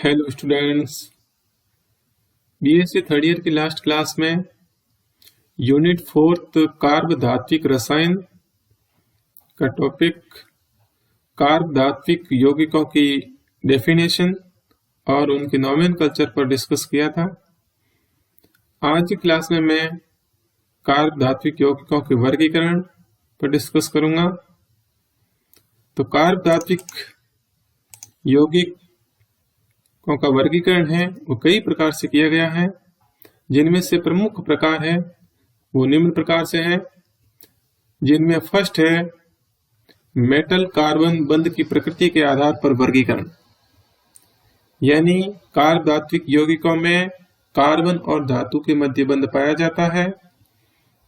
Hello students, BSc third year की last class में unit 4 carb धात्विक रसायन का टॉपिक कार्ब धात्विक यौगिकों की डेफिनेशन और उनके नोमेनक्लेचर पर डिस्कस किया था। आज की क्लास में मैं कार्ब धात्विक यौगिकों के वर्गीकरण पर डिस्कस करूंगा। तो कार्ब धात्विक यौगिकों का वर्गीकरण है वो कई प्रकार से किया गया है, जिनमें से प्रमुख प्रकार है वो निम्न प्रकार से है। जिनमें फर्स्ट है मेटल कार्बन बंध की प्रकृति के आधार पर वर्गीकरण, यानी कार्ब धात्विक यौगिकों में कार्बन और धातु के मध्य बंध पाया जाता है।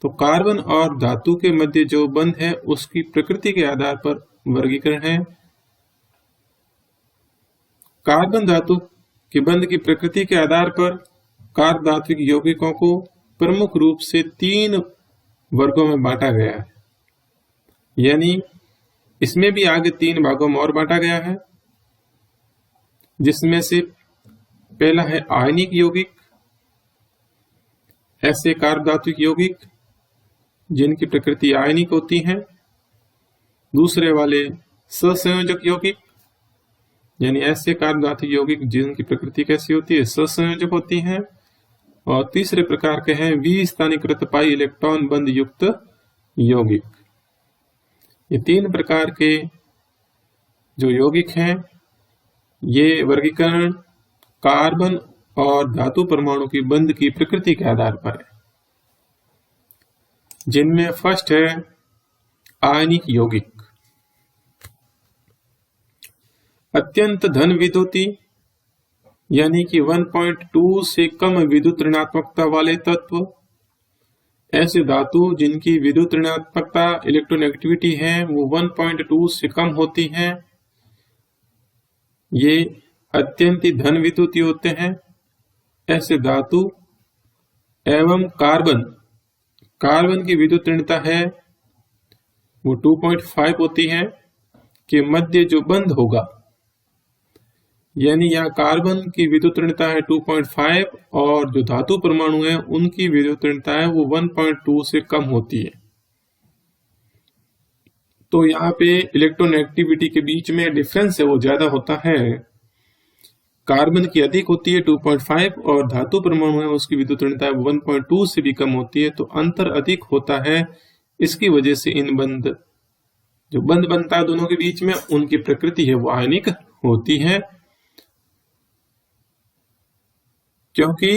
तो कार्बन और धातु के मध्य जो बंध है उसकी प्रकृति के आधार पर वर्गीकरण है। कार्बन धातु के बंध की प्रकृति के आधार पर कार्ब धात्विक यौगिकों को प्रमुख रूप से 3 वर्गों में बांटा गया है, यानी इसमें भी आगे 3 भागों में और बांटा गया है, जिसमें से पहला है आयनिक यौगिक, ऐसे कार्ब धात्विक यौगिक जिनकी प्रकृति आयनिक होती है। दूसरे वाले सहसंयोजक यौगिक, यानी ऐसे कार्ब धात्विक यौगिक जिनकी प्रकृति कैसी होती है, सहसंयोजक होती है। और तीसरे प्रकार के हैं विस्थानीकृत पाई इलेक्ट्रॉन बंध युक्त यौगिक। ये 3 प्रकार के जो यौगिक हैं, ये वर्गीकरण कार्बन और धातु परमाणु की बंध की प्रकृति के आधार पर है। जिनमें फर्स्ट है आयनिक यौगिक। अत्यंत धन विद्युती, यानी कि 1.2 से कम विद्युत ऋणात्मकता वाले तत्व, ऐसे धातु जिनकी विद्युत ऋणात्मकता इलेक्ट्रोनेगेटिविटी है वो 1.2 से कम होती है, ये अत्यंत धन विद्युती होते हैं। ऐसे धातु एवं कार्बन की विद्युत ऋणता है वो 2.5 होती है के मध्य जो बंध होगा, यानी यहाँ कार्बन की विद्युत ऋणता है 2.5 और जो धातु परमाणु है उनकी विद्युत ऋणता है वो 1.2 से कम होती है। तो यहाँ पे इलेक्ट्रोनेगेटिविटी के बीच में डिफरेंस है वो ज्यादा होता है। कार्बन की अधिक होती है 2.5 और धातु परमाणु है उसकी विद्युत ऋणता है 1.2 से भी कम होती है, तो अंतर अधिक होता है। इसकी वजह से इन जो बंध बनता है दोनों के बीच में, उनकी प्रकृति है वो आयनिक होती है, क्योंकि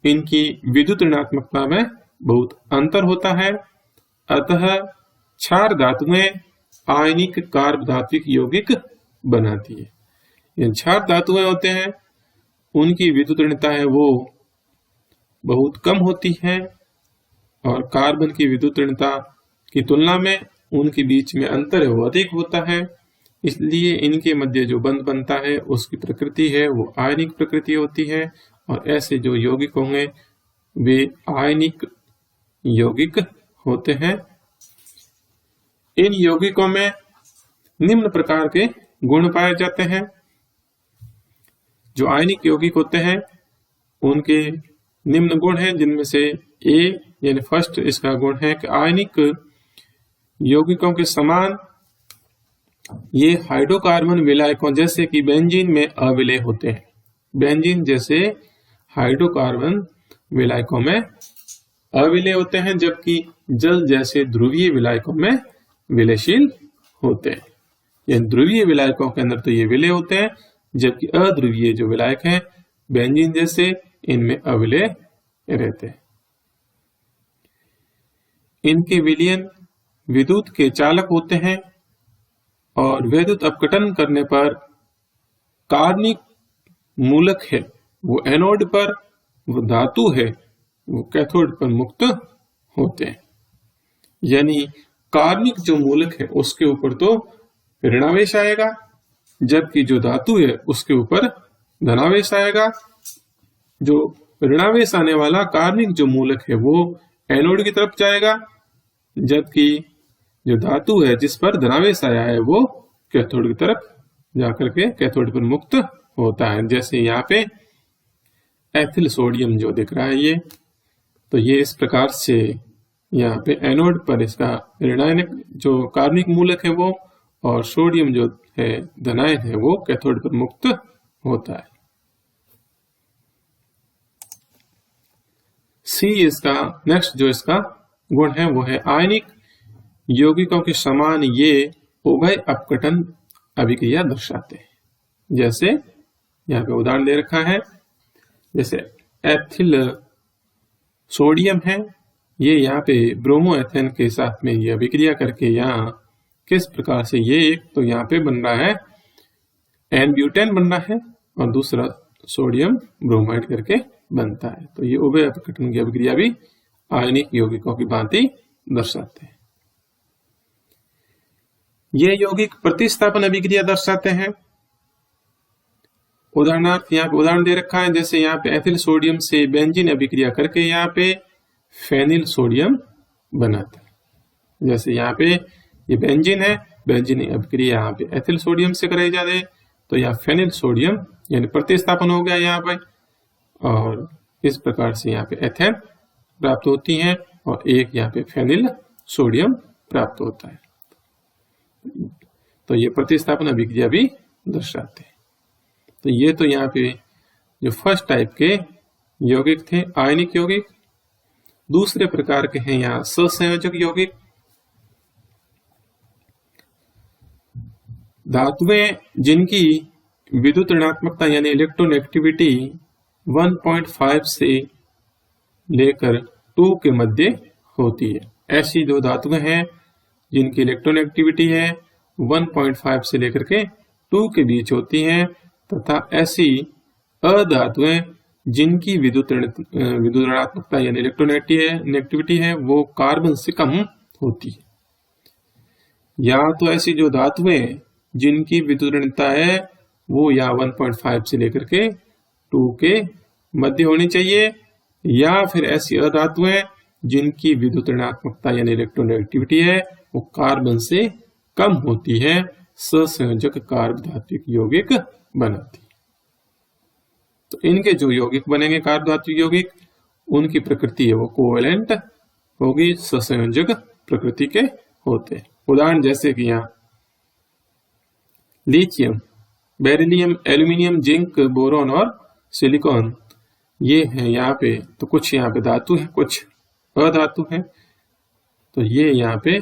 इनकी विद्युत ऋणात्मकता में बहुत अंतर होता है। अतः क्षार धातुएं आयनिक कार्ब धात्विक यौगिक बनाती है। ये क्षार धातुएं होते हैं उनकी विद्युत ऋणता है वो बहुत कम होती है और कार्बन की विद्युत ऋणता की तुलना में उनके बीच में अंतर है वो अधिक होता है। इसलिए इनके मध्य जो बंध बनता है उसकी प्रकृति है वो आयनिक प्रकृति होती है और ऐसे जो यौगिक होंगे वे आयनिक यौगिक होते हैं। इन यौगिकों में निम्न प्रकार के गुण पाए जाते हैं। जो आयनिक यौगिक होते हैं उनके निम्न गुण हैं, जिनमें से ए यानी फर्स्ट इसका गुण है कि आयनिक यौगिकों के समान ये हाइड्रोकार्बन विलायकों जैसे कि बेंजीन में अविलेय होते हैं। बेंजीन जैसे हाइड्रोकार्बन विलायकों में अविलेय होते हैं, जबकि जल जैसे ध्रुवीय विलायकों में विलयशील होते हैं। यानी ध्रुवीय विलायकों के अंदर तो ये विलय होते हैं, जबकि अध्रुवीय जो विलायक हैं बेंजीन जैसे इनमें अविलेय रहते हैं। इनके विलयन विद्युत के चालक होते हैं और विद्युत अपघटन करने पर कार्बनिक मूलक है वो एनोड पर, वो धातु है वो कैथोड पर मुक्त होते हैं। यानी कार्बनिक जो मूलक है उसके ऊपर तो ऋणावेश आएगा, जबकि जो धातु है उसके ऊपर धनावेश आएगा। जो ऋणावेश आने वाला कार्बनिक जो मूलक है वो एनोड की तरफ जाएगा, जबकि जो धातु है जिस पर धनावेश आया है वो कैथोड की तरफ जाकर के कैथोड पर मुक्त होता है। जैसे यहाँ पे एथिल सोडियम जो दिख रहा है ये, तो ये इस प्रकार से यहाँ पे एनोड पर इसका ऋणायनिक जो कार्बनिक मूलक है वो, और सोडियम जो है धनायन है वो कैथोड पर मुक्त होता है। सी इसका नेक्स्ट जो इसका गुण है वो है आयनिक यौगिकों के समान ये उभय अपघटन अभिक्रिया दर्शाते हैं। जैसे यहाँ पे उदाहरण दे रखा है, जैसे एथिल सोडियम है, ये यहाँ पे ब्रोमो एथेन के साथ में ये अभिक्रिया करके यहाँ किस प्रकार से ये एक तो यहाँ पे बन रहा है एन ब्यूटेन बन रहा है और दूसरा सोडियम ब्रोमाइड करके बनता है। तो ये उभय अपघटन की अभिक्रिया भी आयनिक यौगिकों की भांति दर्शाते हैं। ये यौगिक प्रतिस्थापन अभिक्रिया दर्शाते हैं। उदाहरणार्थ यहाँ पे उदाहरण दे रखा है, जैसे यहाँ पे एथिल सोडियम से बेंजीन अभिक्रिया करके यहाँ पे फेनिल सोडियम बनाता है। जैसे यहाँ पे ये बेंजीन है, बेंजीन अभिक्रिया यहाँ पे एथिल सोडियम से कराई जाती है, तो यहाँ फेनिल सोडियम यानी प्रतिस्थापन हो गया यहाँ पे, और इस प्रकार से यहाँ पे एथेन प्राप्त होती है और एक यहाँ पे फेनिल सोडियम प्राप्त होता है। तो ये प्रतिस्थापन अभिक्रिया भी दर्शाते हैं। तो ये तो यहाँ पे जो फर्स्ट टाइप के यौगिक थे आयनिक यौगिक। दूसरे प्रकार के हैं यहाँ सहसंयोजक यौगिक। धातुएं जिनकी विद्युत ऋणात्मकता यानी इलेक्ट्रोनेगेटिविटी 1.5 से लेकर 2 के मध्य होती है, ऐसी दो धातुएं हैं जिनकी इलेक्ट्रोनेगेटिविटी है 1.5 से लेकर के 2 के बीच होती हैं, तथा ऐसी अधातुएं जिनकी विद्युत ऋणात्मकता यानी इलेक्ट्रोनेगेटिविटी है वो कार्बन से कम होती है। या तो ऐसी जो धातुएं जिनकी विद्युत ऋणता है वो या 1.5 से लेकर के 2 के मध्य होनी चाहिए, या फिर ऐसी अधातुएं जिनकी विद्युत ऋणात्मकता यानी इलेक्ट्रोनेगेटिविटी है वो कार्बन से कम होती है, सहसंयोजक कार्ब धात्विक यौगिक बनाती। तो इनके जो यौगिक बनेंगे कार्ब धात्विक यौगिक, उनकी प्रकृति है वो कोवेलेंट होगी, सहसंयोजक प्रकृति के होते हैं। उदाहरण जैसे कि यहाँ lithium, beryllium, aluminium, zinc, boron और सिलिकॉन, ये है यहाँ पे। तो कुछ यहाँ पे धातु है, कुछ अधातु है, तो ये यहाँ पे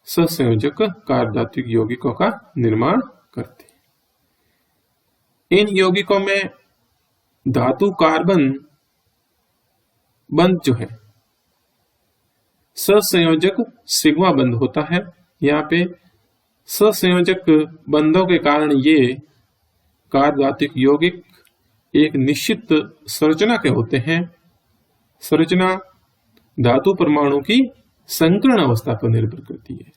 सहसंयोजक कार्ब धात्विक यौगिकों का निर्माण करते हैं। इन यौगिकों में धातु कार्बन बंध जो है सहसंयोजक सिग्मा बंध होता है। यहाँ पे सहसंयोजक बंधों के कारण ये कार्ब धात्विक यौगिक एक निश्चित संरचना के होते हैं। संरचना धातु परमाणु की संकर्ण अवस्था पर निर्भर करती है।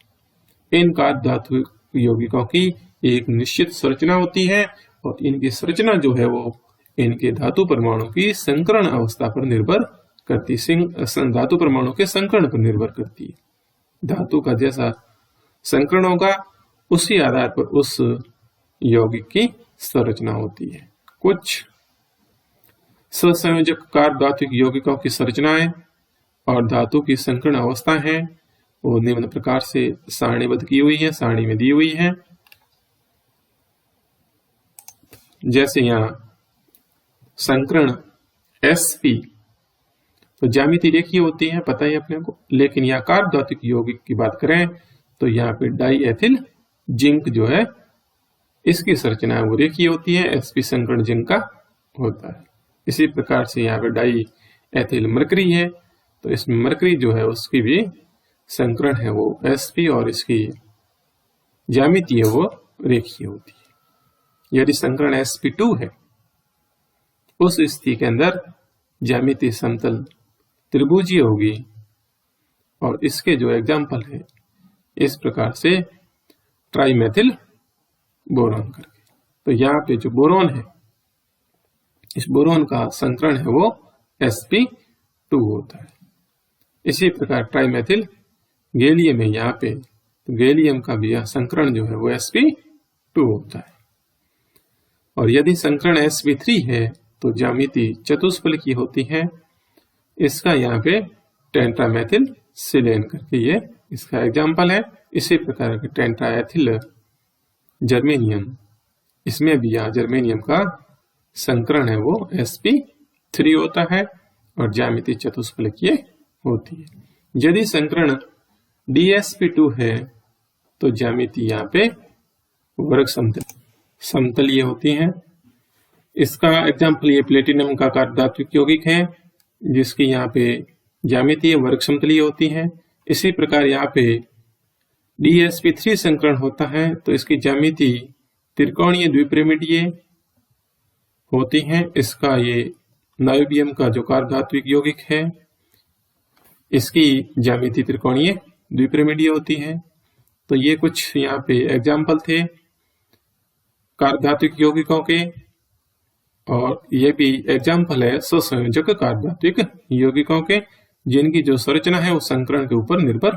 इन कार्ब धात्विक यौगिकों की एक निश्चित संरचना होती है और इनकी संरचना जो है वो इनके धातु परमाणु की संकर्ण अवस्था पर निर्भर करती है, धातु परमाणु के संकर्ण पर निर्भर करती है। धातु का जैसा संकर्ण होगा उसी आधार पर उस यौगिक की संरचना होती है। कुछ सहसंयोजक कार्ब धात्विक यौगिकों की संरचनाएं और धातु की संकर्ण अवस्था है वो निम्न प्रकार से सारणीबद्ध की हुई है, सारणी में दी हुई है। जैसे यहाँ संकर्ण sp तो ज्यामिति रेखीय होती है, पता ही अपने को, लेकिन यहाँ कार्ब धात्विक यौगिक की बात करें तो यहाँ पे डाई एथिल जिंक जो है इसकी संरचना है वो रेखीय होती है, sp संकर्ण जिंक का होता है। इसी प्रकार से यहाँ पे डाई एथिल मरकरी है, तो इसमें मरकरी जो है उसकी भी संकरण है वो sp और इसकी ज्यामिति है वो रेखीय होती है। यदि संकरण sp2 है उस स्थिति के अंदर ज्यामिति समतल त्रिभुजीय होगी, और इसके जो एग्जाम्पल है इस प्रकार से ट्राइमेथिल बोरॉन करके। तो यहाँ पे जो बोरॉन है इस बोरॉन का संकरण है वो sp2 होता है। इसी प्रकार ट्राइमेथिल गैलियम है यहाँ पे, तो गैलियम का भी संकरण जो है वो sp2 होता है। और यदि संकरण sp3 है तो ज्यामिति चतुष्फलकीय होती है। इसका यहाँ पे टेट्रामेथिल सिलेन करके ये इसका एग्जाम्पल है। इसी प्रकार के टेट्राएथिल जर्मेनियम, इसमें भी यहाँ जर्मेनियम का संकरण है वो sp3 होता है और ज्यामिति चतुष्फलकीय होती है। यदि संकरण dsp2 है तो ज्यामिति यहाँ पे वर्ग समतलीय होती है। इसका एग्जाम्पल ये प्लेटिनम का कार्बधात्विक यौगिक है जिसकी यहाँ पे ज्यामिति वर्ग समतलीय होती है। इसी प्रकार यहाँ पे dsp3 संकरण होता है तो इसकी ज्यामिति त्रिकोणीय द्विपिरामिडीय होती है। इसका ये नायोबियम का जो कार्बधात्विक यौगिक है इसकी ज्यामिति त्रिकोणीय द्विपिरामिडीय होती है। तो ये कुछ यहाँ पे एग्जाम्पल थे कार्बधात्विक यौगिकों के, और ये भी एग्जाम्पल है सहसंयोजक कार्बधात्विक यौगिकों के जिनकी जो संरचना है वो संकरण के ऊपर निर्भर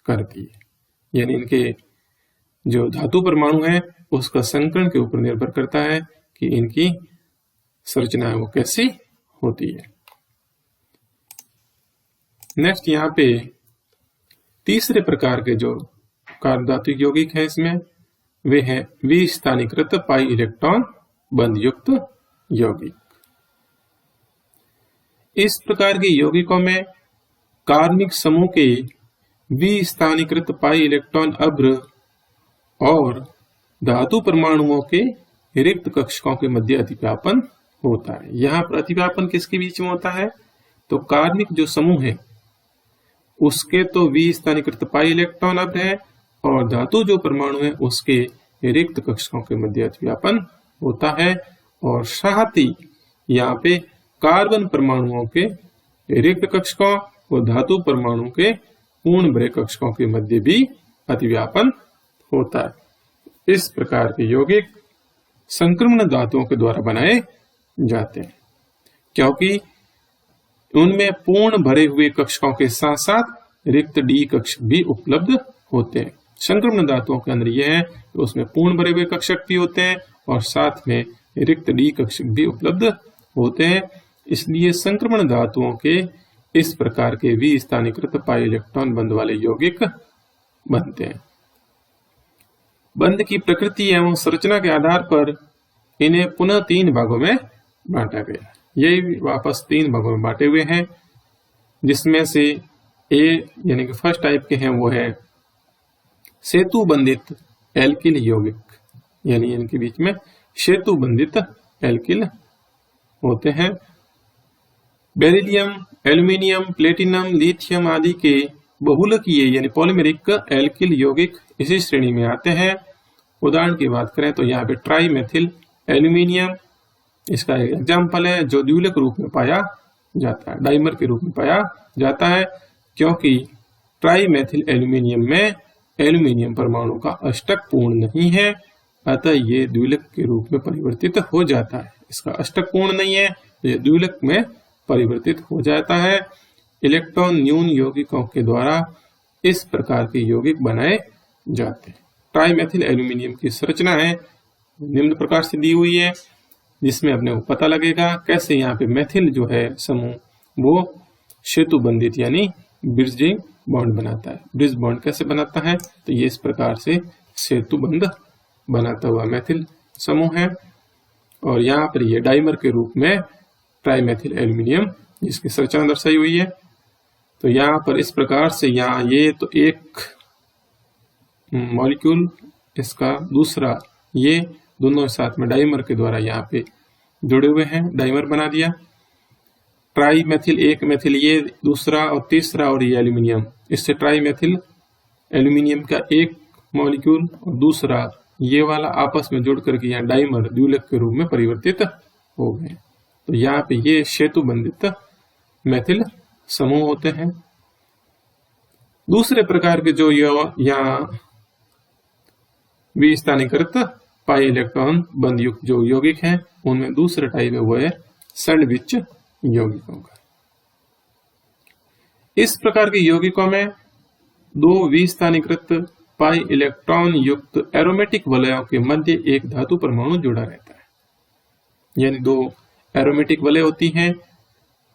करती है, यानी इनके जो धातु परमाणु है उसका संकरण के ऊपर निर्भर करता है कि इनकी संरचना है वो कैसी होती है। नेक्स्ट यहाँ पे तीसरे प्रकार के जो कार्बधात्विक यौगिक है इसमें वे हैं विस्थानीकृत पाई इलेक्ट्रॉन बंध युक्त यौगिक। इस प्रकार के यौगिकों में कार्बनिक समूह के विस्थानीकृत पाई इलेक्ट्रॉन अभ्र और धातु परमाणुओं के रिक्त कक्षकों के मध्य अतिव्यापन होता है। यहाँ पर अतिव्यापन किसके बीच में होता है? तो कार्बनिक जो समूह है उसके तो विस्थानीकृत पाई इलेक्ट्रॉन अभ्र है और धातु जो परमाणु है उसके रिक्त कक्षकों के मध्य अतिव्यापन होता है। और साथ ही यहाँ पे कार्बन परमाणुओं के रिक्त कक्षकों और धातु परमाणु के पूर्ण भरे कक्षकों के मध्य भी अतिव्यापन होता है। इस प्रकार के यौगिक संक्रमण धातुओं के द्वारा बनाए जाते हैं क्योंकि उनमें पूर्ण भरे हुए कक्षकों के साथ साथ रिक्त डी कक्षक भी उपलब्ध होते हैं। संक्रमण धातुओं के अंदर यह है तो उसमें पूर्ण भरे हुए कक्षक भी होते हैं और साथ में रिक्त डी कक्षक भी उपलब्ध होते हैं। इसलिए संक्रमण धातुओं के इस प्रकार के विस्थानीकृत पाई इलेक्ट्रॉन बंध वाले यौगिक बनते हैं। बंध की प्रकृति एवं संरचना के आधार पर इन्हें पुनः 3 भागों में बांटा गया। यही वापस 3 भागों में बांटे हुए हैं जिसमें से ए यानी कि फर्स्ट टाइप के हैं वो है सेतु बंधित एल्किल यौगिक, यानी इनके बीच में सेतु बंधित एल्किल होते हैं। बेरिलियम, एल्यूमिनियम, प्लेटिनम, लिथियम आदि के बहुलकीय यानी पॉलीमेरिक एल्किल यौगिक इसी श्रेणी में आते हैं। उदाहरण की बात करें तो यहाँ पे ट्राईमेथिल एल्यूमिनियम इसका एक एग्जाम्पल है जो द्विलक रूप में पाया जाता है, डाइमर के रूप में पाया जाता है क्योंकि ट्राईमेथिल एल्यूमिनियम में एल्यूमिनियम परमाणु का अष्टक पूर्ण नहीं है, अतः ये द्विलक के रूप में परिवर्तित हो जाता है। इसका अष्टक पूर्ण नहीं है तो ये द्विलक में परिवर्तित हो जाता है। इलेक्ट्रॉन न्यून यौगिकों के द्वारा इस प्रकार के यौगिक बनाए जाते हैं। ट्राईमेथिल एल्यूमिनियम की संरचना है निम्न प्रकार से दी हुई है जिसमें अपने को पता लगेगा कैसे यहाँ पे मेथिल जो है समूह वो सेतु बंधित यानी ब्रिजिंग बॉन्ड बनाता है। ब्रिज बॉन्ड कैसे बनाता है तो ये इस प्रकार से सेतु बंध बनाता हुआ मेथिल समूह है। और यहाँ पर ये डाइमर के रूप में ट्राईमेथिल एल्यूमिनियम जिसकी संरचना दर्शाई हुई है। तो यहाँ पर इस प्रकार से यहाँ ये तो एक मॉलिक्यूल इसका दूसरा ये दोनों साथ में डाइमर के द्वारा यहाँ पे जुड़े हुए हैं, डाइमर बना दिया। ट्राईमेथिल एक मेथिल ये दूसरा और तीसरा और ये एल्यूमिनियम, इससे ट्राईमेथिल एल्यूमिनियम का एक मॉलिक्यूल और दूसरा ये वाला आपस में जुड़ करके यहाँ डाइमर द्विलक के रूप में परिवर्तित हो गए। तो यहाँ पे ये सेतु बंधित मेथिल समूह होते हैं। दूसरे प्रकार के जो यहाँ विस्थानीकृत पाई इलेक्ट्रॉन बंध युक्त जो यौगिक हैं उनमें दूसरा टाइप है वो है सैंडविच यौगिकों का। इस प्रकार के यौगिकों में 2 विस्थानीकृत पाई इलेक्ट्रॉन युक्त एरोमेटिक वलयों के मध्य एक धातु परमाणु जुड़ा रहता है। यानी 2 एरोमेटिक वलय होती हैं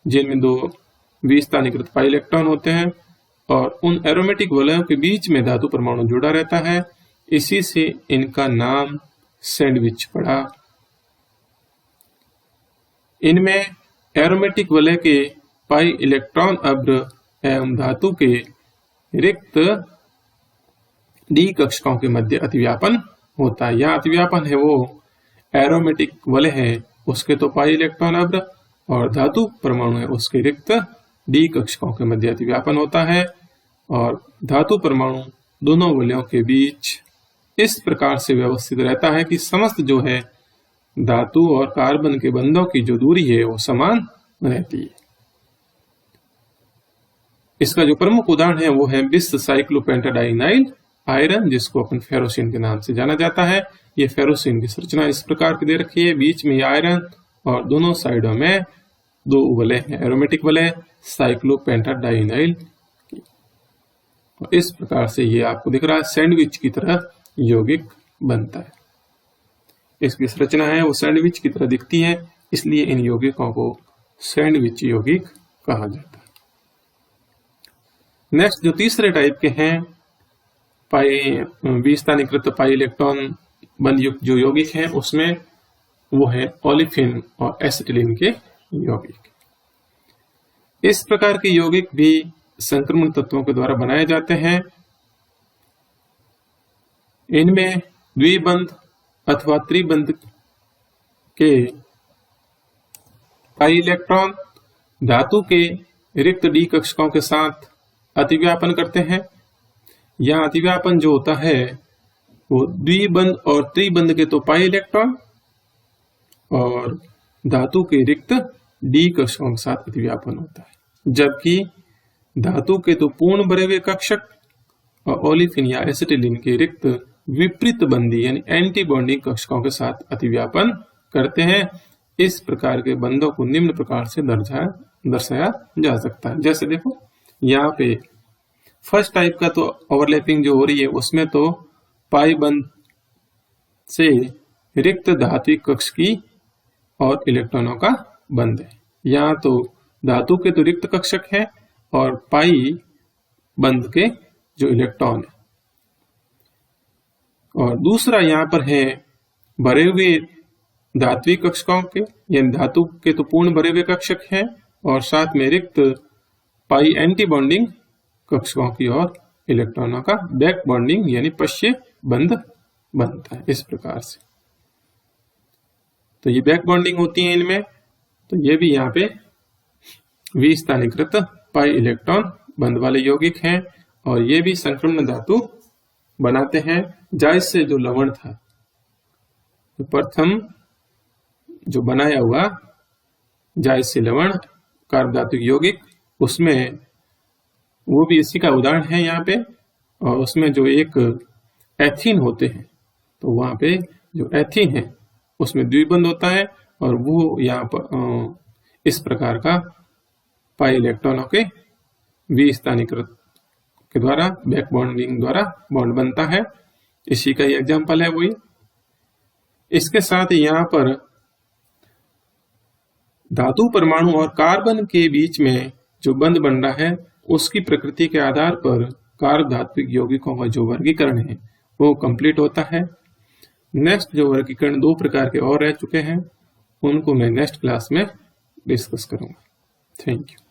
जिनमें 2 विस्थानीकृत पाई इलेक्ट्रॉन होते हैं और उन एरोमेटिक वलयों के बीच में धातु परमाणु जुड़ा रहता है। इसी से इनका नाम सैंडविच पड़ा। इनमें एरोमेटिक वलय के पाई इलेक्ट्रॉन अभ्र एवं धातु के रिक्त डी कक्षकों के मध्य अतिव्यापन होता है। यह अतिव्यापन है वो एरोमेटिक वलय है उसके तो पाई इलेक्ट्रॉन अभ्र और धातु परमाणु है उसके रिक्त डी कक्षकों के मध्य अतिव्यापन होता है और धातु परमाणु दोनों वलयों के बीच इस प्रकार से व्यवस्थित रहता है कि समस्त जो है धातु और कार्बन के बंधों की जो दूरी है वो समान रहती है। इसका जो प्रमुख उदाहरण है वो है बिस साइक्लोपेंटाडाइनाइल आयरन, जिसको अपन फेरोसिन के नाम से जाना जाता है। ये फेरोसिन की संरचना इस प्रकार की दे रखी है, बीच में आयरन और दोनों साइडों में 2 वलय हैं, एरोमेटिक वलय साइक्लोपेंटाडाइनाइल। इस प्रकार से ये आपको दिख रहा है सैंडविच की तरह यौगिक बनता है। इसकी संरचना है वो सैंडविच की तरह दिखती है, इसलिए इन यौगिकों को सैंडविच यौगिक कहा जाता है। नेक्स्ट जो तीसरे टाइप के हैं विस्थानीकृत पाई इलेक्ट्रॉन बंध युक्त जो यौगिक हैं उसमें वो है ओलिफिन और एसिटिलीन के यौगिक। इस प्रकार के यौगिक भी संक्रमण तत्वों के द्वारा बनाए जाते हैं। इनमें द्विबंध अथवा त्रिबंध के पाई इलेक्ट्रॉन धातु के रिक्त डी कक्षकों के साथ अतिव्यापन करते हैं। यह अतिव्यापन जो होता है वो द्विबंध और त्रिबंध के तो पाई इलेक्ट्रॉन और धातु के रिक्त डी कक्षकों के साथ अतिव्यापन होता है, जबकि धातु के तो पूर्ण भरे हुए कक्षक और ओलिफिन या एसिटिलीन के रिक्त विपरीत बंधी यानी एंटी बॉन्डिंग कक्षकों के साथ अतिव्यापन करते हैं। इस प्रकार के बंधों को निम्न प्रकार से दर्शाया जा सकता है। जैसे देखो यहाँ पे फर्स्ट टाइप का तो ओवरलैपिंग जो हो रही है उसमें तो पाई बंध से रिक्त धात्विक कक्ष की और इलेक्ट्रॉनों का बंध है। यहाँ तो धातु के तो रिक्त कक्षक है और पाई बंध के जो इलेक्ट्रॉन है, और दूसरा यहाँ पर है भरे हुए धात्विक कक्षकों के यानी धातु के तो पूर्ण भरे हुए कक्षक है और साथ में रिक्त पाई एंटी बॉन्डिंग कक्षकों की और इलेक्ट्रॉनों का बैक बॉन्डिंग यानी पश्य बंध बनता है। इस प्रकार से तो ये बैक बॉन्डिंग होती है इनमें। तो ये भी यहाँ पे विस्थानीकृत पाई इलेक्ट्रॉन बंध वाले यौगिक हैं और ये भी संक्रमण धातु बनाते हैं। जायज से जो लवण था तो प्रथम जो बनाया हुआ जायज से लवण कार्ब धातुक यौगिक उसमें वो भी इसी का उदाहरण है यहाँ पे, और उसमें जो एक एथीन होते हैं तो वहां पे जो एथीन है उसमें द्विबंध होता है और वो यहाँ पर इस प्रकार का पाई इलेक्ट्रॉनों के विस्थानीकृत के द्वारा बैक बॉन्डिंग द्वारा बॉन्ड बनता है। इसी का ही एग्जाम्पल है वही। इसके साथ यहाँ पर धातु परमाणु और कार्बन के बीच में जो बंध बन रहा है उसकी प्रकृति के आधार पर कार्ब धात्विक यौगिकों का जो वर्गीकरण है वो कंप्लीट होता है। नेक्स्ट जो वर्गीकरण 2 प्रकार के और रह चुके हैं उनको मैं नेक्स्ट क्लास में डिस्कस करूंगा। Thank you.